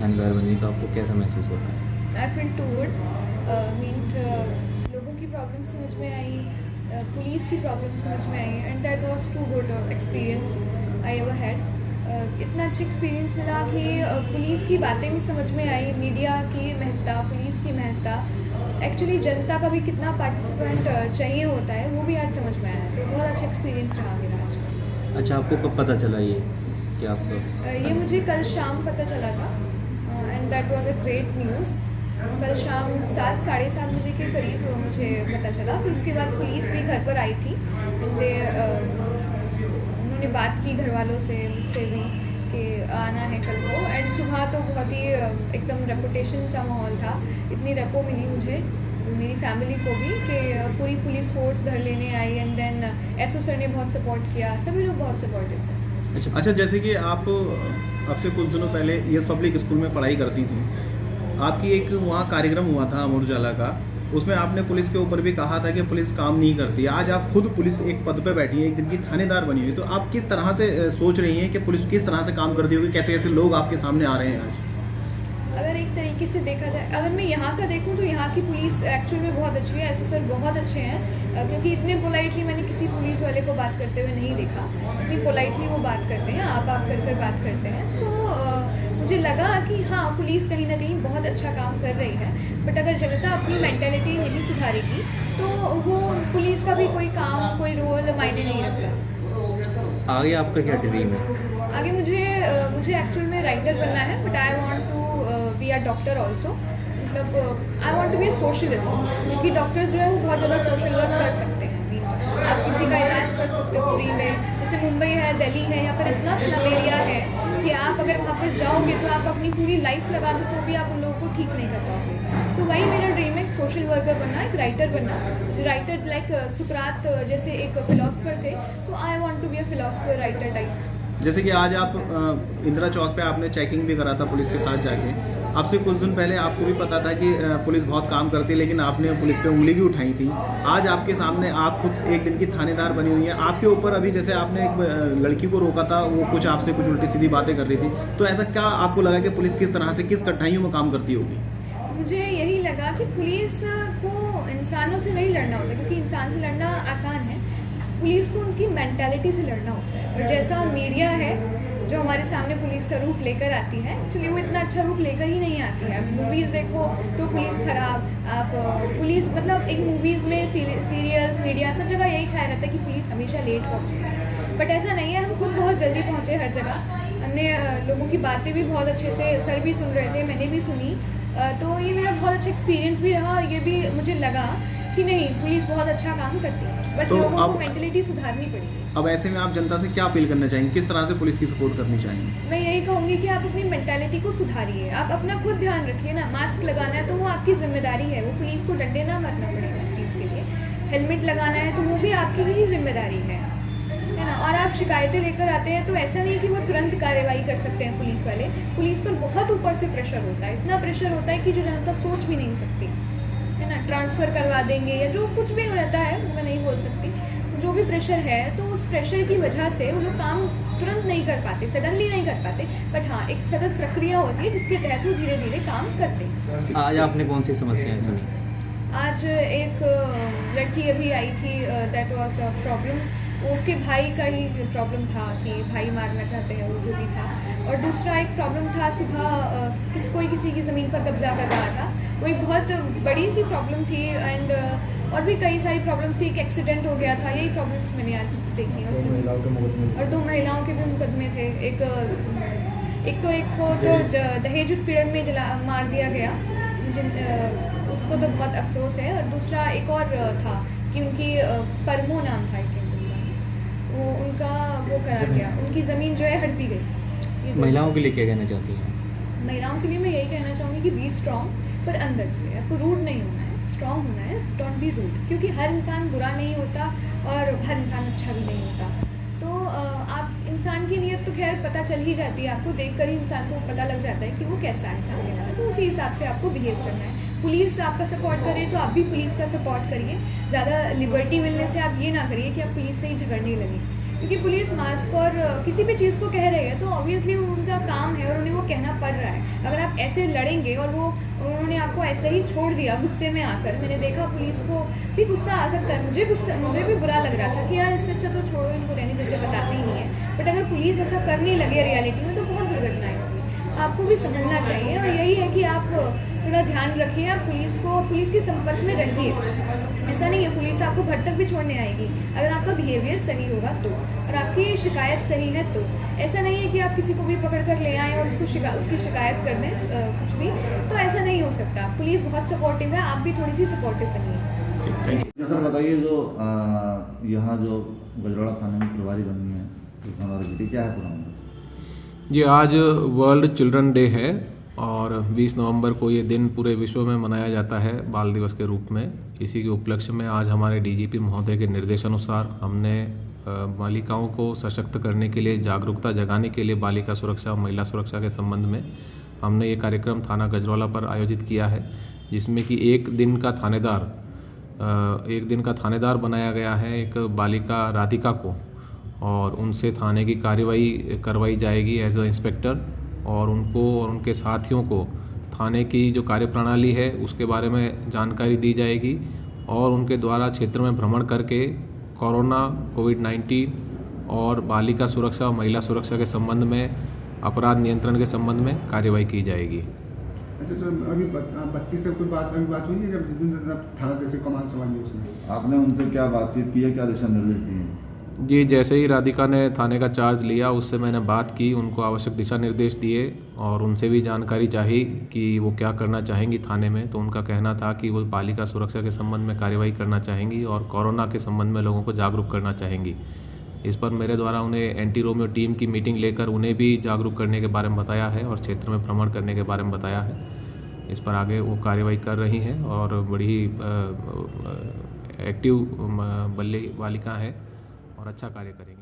जानकार बनी तो आपको कैसा महसूस होता है? I feel too good. मीन लोगों की प्रॉब्लम समझ में आई, पुलिस की प्रॉब्लम समझ में आई, and that was too good experience I ever had. इतना अच्छा एक्सपीरियंस मिला कि पुलिस की बातें भी समझ में आई, मीडिया की महत्ता, पुलिस की महत्ता, एक्चुअली जनता का भी कितना पार्टिसिपेंट चाहिए होता है वो भी आज समझ में आया। तो बहुत अच्छा एक्सपीरियंस रहा मेरा आज का। अच्छा, आपको कब पता चला ये कि आपको ये मुझे कल शाम पता चला था, and that was a great news. कल शाम 7 साढ़े 7 बजे के करीब मुझे पता चला। फिर उसके बाद पुलिस भी घर पर आई थी। उन्होंने बात की घर वालों से, मुझसे भी, कि आना है कल को। एंड सुबह तो बहुत ही एकदम रेपुटेशन सा माहौल था। इतनी रेपो मिली मुझे, मेरी फैमिली को भी, कि पूरी पुलिस फोर्स घर लेने आई। एंड देन एसओ सर ने बहुत सपोर्ट किया, सभी लोग बहुत सपोर्टिव थे। अच्छा, जैसे कि आप अब से कुछ दिनों पहले ईएस पब्लिक स्कूल में पढ़ाई करती थी, आपकी एक वहाँ कार्यक्रम हुआ था अमर उजाला का, उसमें आपने पुलिस के ऊपर भी कहा था कि पुलिस काम नहीं करती। आज आप खुद पुलिस एक पद पे बैठी हैं, एक दिन की थानेदार बनी हुई, तो आप किस तरह से सोच रही हैं कि पुलिस किस तरह से काम करती होगी, कैसे कैसे लोग आपके सामने आ रहे हैं आज? अगर एक तरीके से देखा जाए, अगर मैं यहाँ का देखूँ तो यहाँ की पुलिस एक्चुअल में बहुत अच्छी है। एसओ सर बहुत अच्छे हैं, क्योंकि इतने पोलाइटली मैंने किसी पुलिस वाले को बात करते हुए नहीं देखा जितनी पोलाइटली वो बात करते हैं, आप कर बात करते हैं। सो मुझे लगा कि हाँ, पुलिस कहीं ना कहीं बहुत अच्छा काम कर रही है। बट अगर जनता अपनी मेंटेलिटी नहीं सुधारेगी तो वो पुलिस का भी कोई काम, कोई रोल मायने नहीं रखता। आगे आपका क्या ड्रीम है? आगे मुझे एक्चुअल में राइटर बनना है, but I want to be a doctor also. मतलब I want to be a socialist, क्योंकि डॉक्टर्स जो है वो बहुत ज़्यादा सोशल वर्क कर सकते हैं। आप किसी का इलाज कर सकते हो फ्री में। जैसे मुंबई है, दिल्ली है, यहाँ पर इतना स्लम एरिया है कि आप अगर वहाँ पर जाओगे तो आप अपनी पूरी लाइफ लगा दो तो भी आप उन लोगों को ठीक नहीं कर पाओगे। तो वही मेरा ड्रीम है, सोशल वर्कर बनना, एक राइटर बनना। राइटर लाइक सुकरात जैसे एक फिलोसफर थे, so I want to be a philosopher writer type. जैसे कि आज आप इंदिरा चौक पे आपने चेकिंग भी करा था पुलिस के साथ जाके, आपसे कुछ दिन पहले आपको भी पता था कि पुलिस बहुत काम करती है, लेकिन आपने पुलिस पे उंगली भी उठाई थी। आज आपके सामने आप खुद एक दिन की थानेदार बनी हुई हैं, आपके ऊपर अभी जैसे आपने एक लड़की को रोका था, वो कुछ आपसे कुछ उल्टी सीधी बातें कर रही थी, तो ऐसा क्या आपको लगा कि पुलिस किस तरह से, किस कठिनाइयों में काम करती होगी? मुझे यही लगा कि पुलिस को इंसानों से नहीं लड़ना होता, क्योंकि इंसान से लड़ना आसान है। पुलिस को उनकी मेंटालिटी से लड़ना होता है। और जैसा मीडिया है जो हमारे सामने पुलिस का रूप लेकर आती है, एक्चुअली वो इतना अच्छा रूप लेकर ही नहीं आती है। आप मूवीज़ देखो तो पुलिस खराब, आप पुलिस मतलब एक मूवीज़ में, सीरियल्स, मीडिया, सब जगह यही छाया रहता है कि पुलिस हमेशा लेट पहुँचती है। बट ऐसा नहीं है, हम खुद बहुत जल्दी पहुँचे हर जगह। हमने लोगों की बातें भी बहुत अच्छे से, सर भी सुन रहे थे, मैंने भी सुनी। तो ये मेरा बहुत अच्छा एक्सपीरियंस भी रहा, और ये भी मुझे लगा कि नहीं, पुलिस बहुत अच्छा काम करती है, बट तो लोगों को मेंटलिटी सुधारनी पड़ेगी। अब ऐसे में आप जनता से क्या अपील करना चाहेंगे, किस तरह से पुलिस की सपोर्ट करनी चाहिए? मैं यही कहूँगी कि आप अपनी मेंटालिटी को सुधारिए, आप अपना खुद ध्यान रखिए ना। मास्क लगाना है तो वो आपकी जिम्मेदारी है, वो पुलिस को डंडे ना मारना पड़ेगा इस चीज़ के लिए। हेलमेट लगाना है तो वो भी आपकी ही जिम्मेदारी है ना। और आप शिकायतें लेकर आते हैं तो ऐसा नहीं कि वो तुरंत कार्रवाई कर सकते हैं पुलिस वाले। पुलिस पर बहुत ऊपर से प्रेशर होता है, इतना प्रेशर होता है कि जो जनता सोच भी नहीं सकती, है ना। ट्रांसफ़र करवा देंगे या जो कुछ भी रहता है, मैं नहीं बोल सकती, जो भी प्रेशर है, तो उस प्रेशर की वजह से वो लोग काम तुरंत नहीं कर पाते, सडनली नहीं कर पाते। बट हाँ, एक सतत प्रक्रिया होती है जिसके तहत वो धीरे धीरे काम करते हैं। आज आपने कौन सी समस्याएं सुनी? आज एक लड़की अभी आई थी, दैट वाज अ प्रॉब्लम। उसके भाई का ही प्रॉब्लम था कि भाई मारना चाहते हैं, वो जो भी था। और दूसरा एक प्रॉब्लम था, सुबह कोई किसी की ज़मीन पर कब्जा कर रहा था। वो एक बहुत बड़ी सी प्रॉब्लम थी। एंड और भी कई सारी प्रॉब्लम थी। एक एक्सीडेंट हो गया था, यही प्रॉब्लम्स मैंने आज देखी। और 2 महिलाओं के भी मुकदमे थे। एक को जो दहेज उत्पीड़न में मार दिया गया, उसको तो बहुत अफसोस है। और दूसरा एक और था कि उनकी परमो नाम था, वो उनका वो करा गया, उनकी ज़मीन जो है हड़पी गई। महिलाओं के लिए क्या कहना चाहती हैं? महिलाओं के लिए मैं यही कहना चाहूँगी कि बी स्ट्रॉन्ग, पर अंदर से आपको रूड नहीं होना है, स्ट्रॉन्ग होना है। डोंट बी रूड, क्योंकि हर इंसान बुरा नहीं होता और हर इंसान अच्छा भी नहीं होता। तो आप इंसान की नीयत तो खैर पता चल ही जाती है, आपको देखकर ही इंसान को पता लग जाता है कि वो कैसा है सामने वाला। तो उसी हिसाब से आपको बिहेव करना है। पुलिस आपका सपोर्ट करे तो आप भी पुलिस का सपोर्ट करिए। ज़्यादा लिबर्टी मिलने से आप ये ना करिए कि आप पुलिस से ही झगड़ने लगे। क्योंकि पुलिस मास्क और किसी भी चीज़ को कह रही है तो ऑब्वियसली उनका काम है और उन्हें वो कहना पड़ रहा है। अगर आप ऐसे लड़ेंगे और उन्होंने आपको ऐसे ही छोड़ दिया गुस्से में आकर, मैंने देखा पुलिस को भी गुस्सा आ सकता है, मुझे भी बुरा लग रहा था कि यार इससे अच्छा तो छोड़ो, इनको रहने देते, बताते ही नहीं है। बट अगर पुलिस ऐसा करने लगे रियलिटी में तो बहुत दुर्घटनाएं होगी। आपको भी समझना चाहिए और यही है कि आप थोड़ा ध्यान रखिए, आप पुलिस के संपर्क में रहिए। ऐसा नहीं है पुलिस आपको घर तक भी छोड़ने आएगी अगर आपका बिहेवियर सही होगा तो, और आपकी शिकायत सही है तो। ऐसा नहीं है कि आप किसी को भी पकड़ कर ले आएँ और उसकी शिकायत कर दें कुछ भी, तो ऐसा नहीं हो सकता। पुलिस बहुत सपोर्टिव है, आप भी थोड़ी सी सपोर्टिव बनिए। सर बताइए, जो यहाँ जो गजराड़ा थाने में प्रभारी बनी है हमारी बेटी, क्या है पूरा? ये आज वर्ल्ड चिल्ड्रन डे है और 20 नवंबर को ये दिन पूरे विश्व में मनाया जाता है बाल दिवस के रूप में। इसी के उपलक्ष्य में आज हमारे डीजीपी महोदय के निर्देशानुसार हमने बालिकाओं को सशक्त करने के लिए, जागरूकता जगाने के लिए बालिका सुरक्षा और महिला सुरक्षा के संबंध में हमने ये कार्यक्रम थाना गजरौला पर आयोजित किया है, जिसमें कि एक दिन का थानेदार बनाया गया है एक बालिका राधिका को, और उनसे थाने की कार्रवाई करवाई जाएगी एज अ इंस्पेक्टर, और उनको और उनके साथियों को थाने की जो कार्यप्रणाली है उसके बारे में जानकारी दी जाएगी, और उनके द्वारा क्षेत्र में भ्रमण करके कोरोना, कोविड-19 और बालिका सुरक्षा और महिला सुरक्षा के संबंध में, अपराध नियंत्रण के संबंध में कार्रवाई की जाएगी। अच्छा, तो अभी बच्ची से कोई बात हुई नहीं जब जिस दिन थाना जैसे कमान संभाली उसमें? आपने उनसे क्या बातचीत की है, क्या दिशा निर्देश दिए? जी, जैसे ही राधिका ने थाने का चार्ज लिया उससे मैंने बात की, उनको आवश्यक दिशा निर्देश दिए और उनसे भी जानकारी चाही कि वो क्या करना चाहेंगी थाने में। तो उनका कहना था कि वो बालिका सुरक्षा के संबंध में कार्रवाई करना चाहेंगी और कोरोना के संबंध में लोगों को जागरूक करना चाहेंगी। इस पर मेरे द्वारा उन्हें एंटी रोमियो टीम की मीटिंग लेकर उन्हें भी जागरूक करने के बारे में बताया है और क्षेत्र में भ्रमण करने के बारे में बताया है। इस पर आगे वो कार्रवाई कर रही हैं और बड़ी ही एक्टिव बालिका है और अच्छा कार्य करेंगे।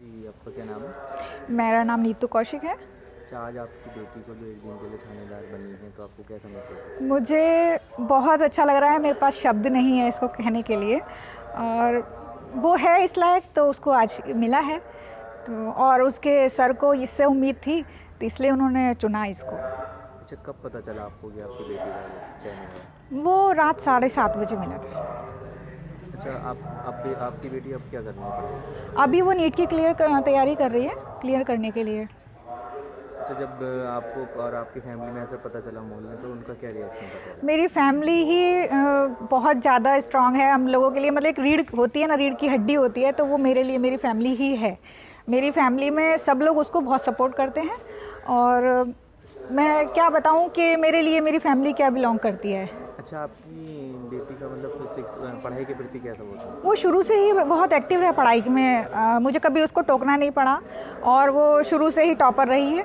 जी, आपका क्या नाम है? मेरा नाम नीतू कौशिक है। अच्छा, आज आपकी बेटी को जो एक दिन के लिए थानेदार बनी है, तो आपको कैसा महसूस? मुझे बहुत अच्छा लग रहा है, मेरे पास शब्द नहीं है इसको कहने के लिए, और वो है इस लायक तो उसको आज मिला है, तो और उसके सर को इससे उम्मीद थी तो इसलिए उन्होंने चुना इसको। अच्छा, कब पता चला आपको कि आपकी बेटी का चयन हुआ? वो रात 7:30 बजे मिला था। अच्छा, आपकी बेटी अब क्या करनी है? अभी वो नीट की तैयारी कर रही है, क्लियर करने के लिए। अच्छा, जब आपको और आपकी फैमिली में ऐसा पता चला मोहल्ले, तो उनका क्या रिएक्शन था? मेरी फैमिली ही बहुत ज़्यादा स्ट्रांग है हम लोगों के लिए, मतलब एक रीढ़ होती है ना, रीढ़ की हड्डी होती है, तो वो मेरे लिए मेरी फैमिली ही है। मेरी फैमिली में सब लोग उसको बहुत सपोर्ट करते हैं, और मैं क्या बताऊं कि मेरे लिए मेरी फैमिली क्या बिलोंग करती है। अच्छा, आपकी बेटी का मतलब पढ़ाई के प्रति कैसा होता है? वो शुरू से ही बहुत एक्टिव है पढ़ाई में, मुझे कभी उसको टोकना नहीं पड़ा, और वो शुरू से ही टॉपर रही है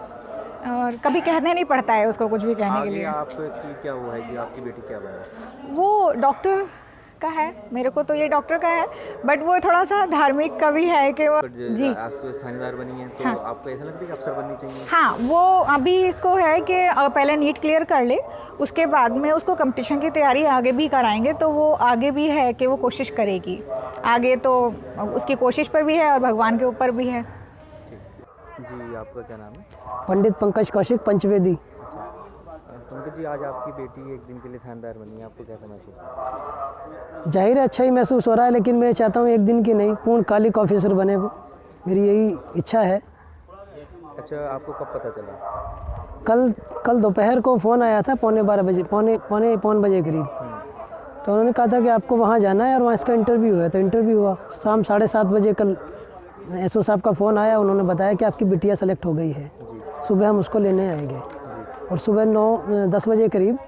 और कभी कहने नहीं पड़ता है उसको कुछ भी कहने के लिए। आपकी क्या वो है कि आपकी बेटी क्या बने? वो डॉक्टर का है, मेरे को तो ये डॉक्टर का है, बट वो थोड़ा सा धार्मिक का भी है कि वो जी आज तो थानेदार बनी है, तो हाँ। आपको ऐसा लगता है कि अफसर बननी चाहिए? हाँ, वो अभी इसको है कि पहले नीट क्लियर कर ले, उसके बाद में उसको कंपटीशन की तैयारी आगे भी कराएंगे, तो वो आगे भी है कि वो कोशिश करेगी आगे, तो उसकी कोशिश पर भी है और भगवान के ऊपर भी है। जी, आपका क्या नाम है? पंडित पंकज कौशिक, पंचवेदी। पंकज जी, आज आपकी बेटी एक दिन के लिए थानेदार बनी है, आपको कैसा महसूस हो? जाहिर है अच्छा ही महसूस हो रहा है, लेकिन मैं चाहता हूँ एक दिन की नहीं, पूर्णकालिक ऑफिसर बने वो, मेरी यही इच्छा है। अच्छा, आपको कब पता चला? कल दोपहर को फ़ोन आया था, पौने 12 बजे, पौने बजे करीब, तो उन्होंने कहा था कि आपको वहाँ जाना है और वहाँ इसका इंटरव्यू है, तो इंटरव्यू हुआ शाम 7:30 बजे। कल एसओ साहब का फ़ोन आया, उन्होंने बताया कि आपकी बिटिया सेलेक्ट हो गई है। सुबह हम उसको लेने आएंगे, और सुबह 9-10 बजे करीब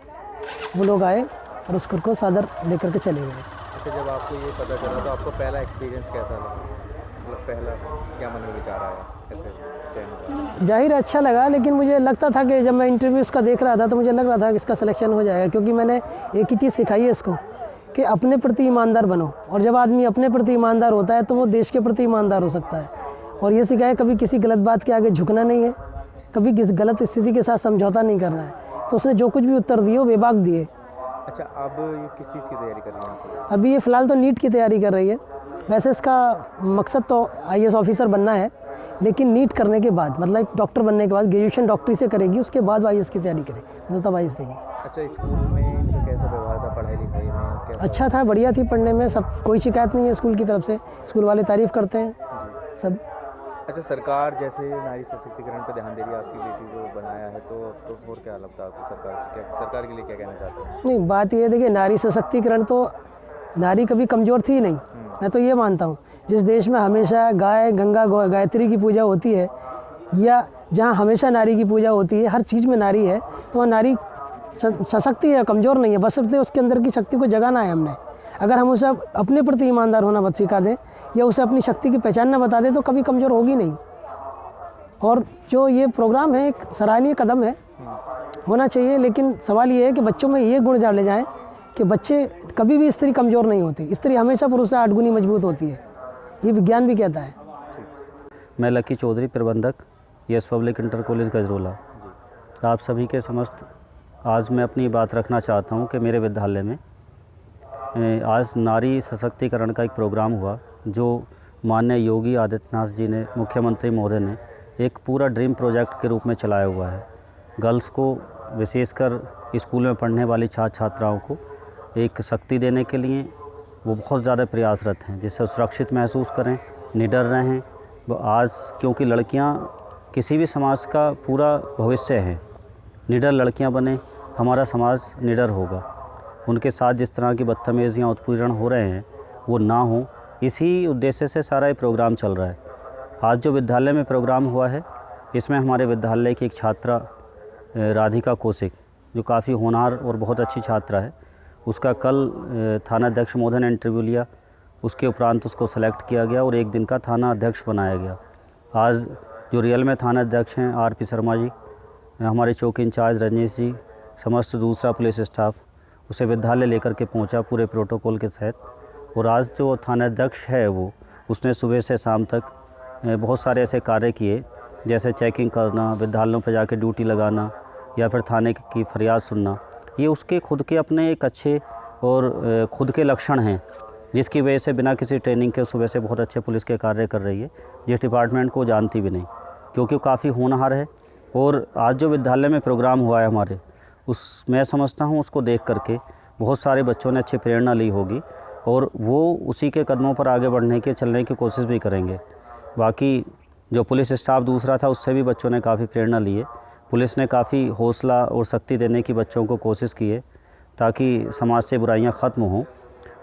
वो लोग आए और उसको सादर लेकर के चले गए। अच्छा, जब आपको ये पता चला तो आपको पहला एक्सपीरियंस कैसा लगा? मतलब पहला क्या मन में विचार आया ऐसे? जाहिर अच्छा लगा, लेकिन मुझे लगता था कि जब मैं इंटरव्यू इसका देख रहा था तो मुझे लग रहा था कि इसका सिलेक्शन हो जाएगा, क्योंकि मैंने एक ही चीज़ सिखाई है इसको कि अपने प्रति ईमानदार बनो, और जब आदमी अपने प्रति ईमानदार होता है तो वो देश के प्रति ईमानदार हो सकता है। और ये सिखाया कभी किसी गलत बात के आगे झुकना नहीं है, कभी किसी गलत स्थिति के साथ समझौता नहीं करना है। तो उसने जो कुछ भी उत्तर दिए वो बेबाक दिए। अच्छा, अब ये किस चीज़ की तैयारी कर रही हैं आप? अभी ये फ़िलहाल तो नीट की तैयारी कर रही है। वैसे इसका मकसद तो IAS ऑफिसर बनना है, लेकिन नीट करने के बाद, मतलब एक डॉक्टर बनने के बाद ग्रेजुएशन डॉक्टरी से करेगी, उसके बाद वो IAS की तैयारी करे, तो तब IAS देगी। अच्छा, स्कूल में इनका कैसा व्यवहार था, पढ़ाई लिखाई में कैसा? अच्छा था, बढ़िया थी पढ़ने में, सब कोई शिकायत नहीं है स्कूल की तरफ से, स्कूल वाले तारीफ़ करते हैं सब। अच्छा, सरकार जैसे नारी सशक्तिकरण पर ध्यान दे रही है, आपकी बेटी को बनाया है, तो और क्या लगता है आपको सरकार से, क्या सरकार के लिए क्या कहना चाहते हैं? नहीं, बात ये है, देखिए नारी सशक्तिकरण तो नारी कभी कमज़ोर थी ही नहीं, मैं तो ये मानता हूँ। जिस देश में हमेशा गाय, गंगा, गायत्री की पूजा होती है, या जहाँ हमेशा नारी की पूजा होती है, हर चीज़ में नारी है, तो वह नारी सशक्त है, कमज़ोर नहीं है। बस सिर्फ उसके अंदर की शक्ति को जगाना है हमने। अगर हम उसे अपने प्रति ईमानदार होना मत सिखा दें, या उसे अपनी शक्ति की पहचान न बता दें, तो कभी कमज़ोर होगी नहीं। और जो ये प्रोग्राम है, एक सराहनीय कदम है, होना चाहिए, लेकिन सवाल ये है कि बच्चों में ये गुण डाले जाएँ कि बच्चे कभी भी स्त्री कमज़ोर नहीं होती, स्त्री हमेशा पुरुष से 8 गुनी मजबूत होती है, ये विज्ञान भी कहता है। मैं लकी चौधरी, प्रबंधक yes public inter college Gajraula. आप सभी के समस्त आज मैं अपनी बात रखना चाहता हूं कि मेरे विद्यालय में आज नारी सशक्तिकरण का एक प्रोग्राम हुआ, जो माननीय योगी आदित्यनाथ जी ने, मुख्यमंत्री महोदय ने एक पूरा ड्रीम प्रोजेक्ट के रूप में चलाया हुआ है। गर्ल्स को, विशेषकर स्कूल में पढ़ने वाली छात्र छात्राओं को एक शक्ति देने के लिए वो बहुत ज़्यादा प्रयासरत हैं, जिससे सुरक्षित महसूस करें, निडर रहें। आज क्योंकि लड़कियां किसी भी समाज का पूरा भविष्य हैं, निडर लड़कियां बने, हमारा समाज निडर होगा। उनके साथ जिस तरह की बदतमीज़ियाँ, उत्पीड़न हो रहे हैं, वो ना हो, इसी उद्देश्य से सारा ये प्रोग्राम चल रहा है। आज जो विद्यालय में प्रोग्राम हुआ है, इसमें हमारे विद्यालय की एक छात्रा राधिका कौशिक, जो काफ़ी होनहार और बहुत अच्छी छात्रा है, उसका कल थाना अध्यक्ष महोदय ने इंटरव्यू लिया, उसके उपरांत उसको सेलेक्ट किया गया और 1 दिन का थाना अध्यक्ष बनाया गया। आज जो रियल में थाना अध्यक्ष हैं RP शर्मा जी, हमारे चौकी इंचार्ज रजनीश जी, समस्त दूसरा पुलिस स्टाफ उसे विद्यालय लेकर के पहुंचा पूरे प्रोटोकॉल के तहत। और आज जो थाना अध्यक्ष है वो, उसने सुबह से शाम तक बहुत सारे ऐसे कार्य किए, जैसे चेकिंग करना, विद्यालयों पर जाके ड्यूटी लगाना, या फिर थाने की फरियाद सुनना। ये उसके खुद के अपने एक अच्छे और खुद के लक्षण हैं, जिसकी वजह से बिना किसी ट्रेनिंग के सुबह से बहुत अच्छे पुलिस के कार्य कर रही है, जिस डिपार्टमेंट को जानती भी नहीं, क्योंकि वो काफ़ी होनहार है। और आज जो विद्यालय में प्रोग्राम हुआ है हमारे, मैं समझता हूँ उसको देख करके बहुत सारे बच्चों ने अच्छी प्रेरणा ली होगी, और वो उसी के कदमों पर आगे बढ़ने के, चलने की कोशिश भी करेंगे। बाकी जो पुलिस स्टाफ दूसरा था, उससे भी बच्चों ने काफ़ी प्रेरणा ली है। पुलिस ने काफ़ी हौसला और शक्ति देने की बच्चों को कोशिश की है, ताकि समाज से बुराइयां ख़त्म हों।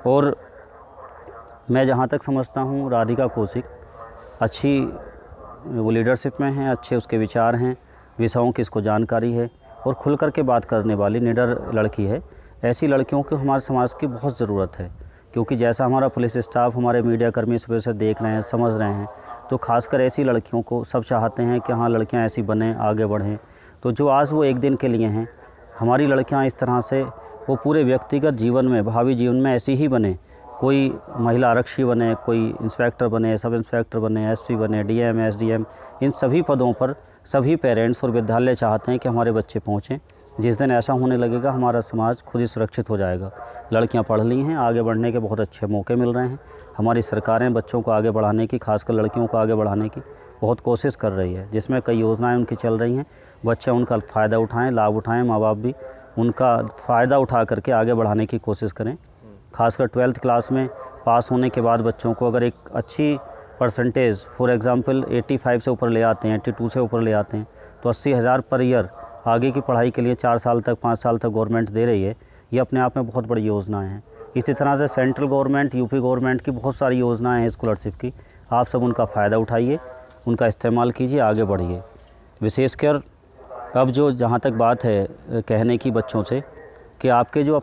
और मैं जहां तक समझता हूं, राधिका कौशिक अच्छी वो लीडरशिप में हैं, अच्छे उसके विचार हैं, विषयों की इसको जानकारी है, और खुल कर के बात करने वाली निडर लड़की है। ऐसी लड़कियों को हमारे समाज की बहुत ज़रूरत है, क्योंकि जैसा हमारा पुलिस स्टाफ, हमारे मीडिया कर्मी इस वजह से देख रहे हैं, समझ रहे हैं, तो खासकर ऐसी लड़कियों को सब चाहते हैं कि हाँ, लड़कियां ऐसी बनें, आगे बढ़ें। तो जो आज वो 1 दिन के लिए हैं, हमारी लड़कियां इस तरह से वो पूरे व्यक्तिगत जीवन में, भावी जीवन में ऐसी ही बने। कोई महिला आरक्षी बने, कोई इंस्पेक्टर बने, सब इंस्पेक्टर बने, SP बने, DM, SDM, इन सभी पदों पर सभी पेरेंट्स और विद्यालय चाहते हैं कि हमारे बच्चे पहुँचें। जिस दिन ऐसा होने लगेगा, हमारा समाज खुद ही सुरक्षित हो जाएगा। लड़कियां पढ़ ली हैं, आगे बढ़ने के बहुत अच्छे मौके मिल रहे हैं। हमारी सरकारें बच्चों को आगे बढ़ाने की, खासकर लड़कियों को आगे बढ़ाने की बहुत कोशिश कर रही है, जिसमें कई योजनाएं उनकी चल रही हैं। बच्चे उनका फ़ायदा उठाएं, लाभ उठाएं, माँ बाप भी उनका फ़ायदा उठा करके आगे बढ़ाने की कोशिश करें। खासकर 12th क्लास में पास होने के बाद बच्चों को अगर एक अच्छी परसेंटेज, फॉर एग्ज़ाम्पल 85 से ऊपर ले आते हैं, 82 से ऊपर ले आते हैं, तो 80,000 पर ईयर आगे की पढ़ाई के लिए 4 साल तक, 5 साल तक गवर्नमेंट दे रही है। ये अपने आप में बहुत बड़ी योजनाएं हैं। इसी तरह से सेंट्रल गवर्नमेंट, UP गवर्नमेंट की बहुत सारी योजनाएं हैं स्कॉलरशिप की। आप सब उनका फ़ायदा उठाइए, उनका इस्तेमाल कीजिए, आगे बढ़िए। विशेषकर अब जो जहाँ तक बात है कहने की बच्चों से, कि आपके जो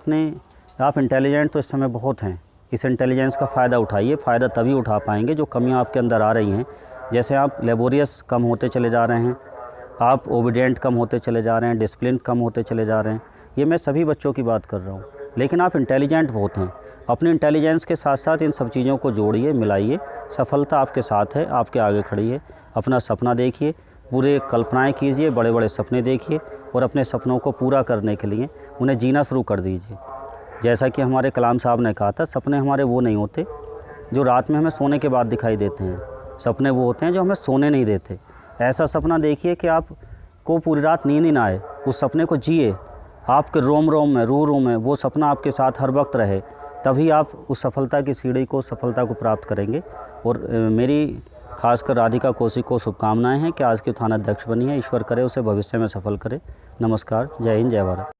आप इंटेलिजेंट तो इस समय बहुत हैं, इस इंटेलिजेंस का फ़ायदा उठाइए। फ़ायदा तभी उठा पाएंगे जो कमियाँ आपके अंदर आ रही हैं, जैसे आप लेबोरियस कम होते चले जा रहे हैं, आप ओबीडियंट कम होते चले जा रहे हैं, डिसिप्लिन कम होते चले जा रहे हैं। ये मैं सभी बच्चों की बात कर रहा हूँ, लेकिन आप इंटेलिजेंट बहुत हैं। अपनी इंटेलिजेंस के साथ साथ इन सब चीज़ों को जोड़िए, मिलाइए। सफलता आपके साथ है, आपके आगे खड़ी है। अपना सपना देखिए, पूरे कल्पनाएं कीजिए, बड़े बड़े सपने देखिए, और अपने सपनों को पूरा करने के लिए उन्हें जीना शुरू कर दीजिए। जैसा कि हमारे कलाम साहब ने कहा था, सपने हमारे वो नहीं होते जो रात में हमें सोने के बाद दिखाई देते हैं। सपने वो होते हैं जो हमें सोने नहीं देते। ऐसा सपना देखिए कि आपको पूरी रात नींद ही ना आए, उस सपने को जिए, आपके रोम रोम में, रूह में वो सपना आपके साथ हर वक्त रहे, तभी आप उस सफलता की सीढ़ी को, सफलता को प्राप्त करेंगे। और मेरी खासकर राधिका कौशिक को शुभकामनाएं हैं कि आज की थानाध्यक्ष बनी है। ईश्वर करे उसे भविष्य में सफल करे। नमस्कार, जय हिंद, जय भारत।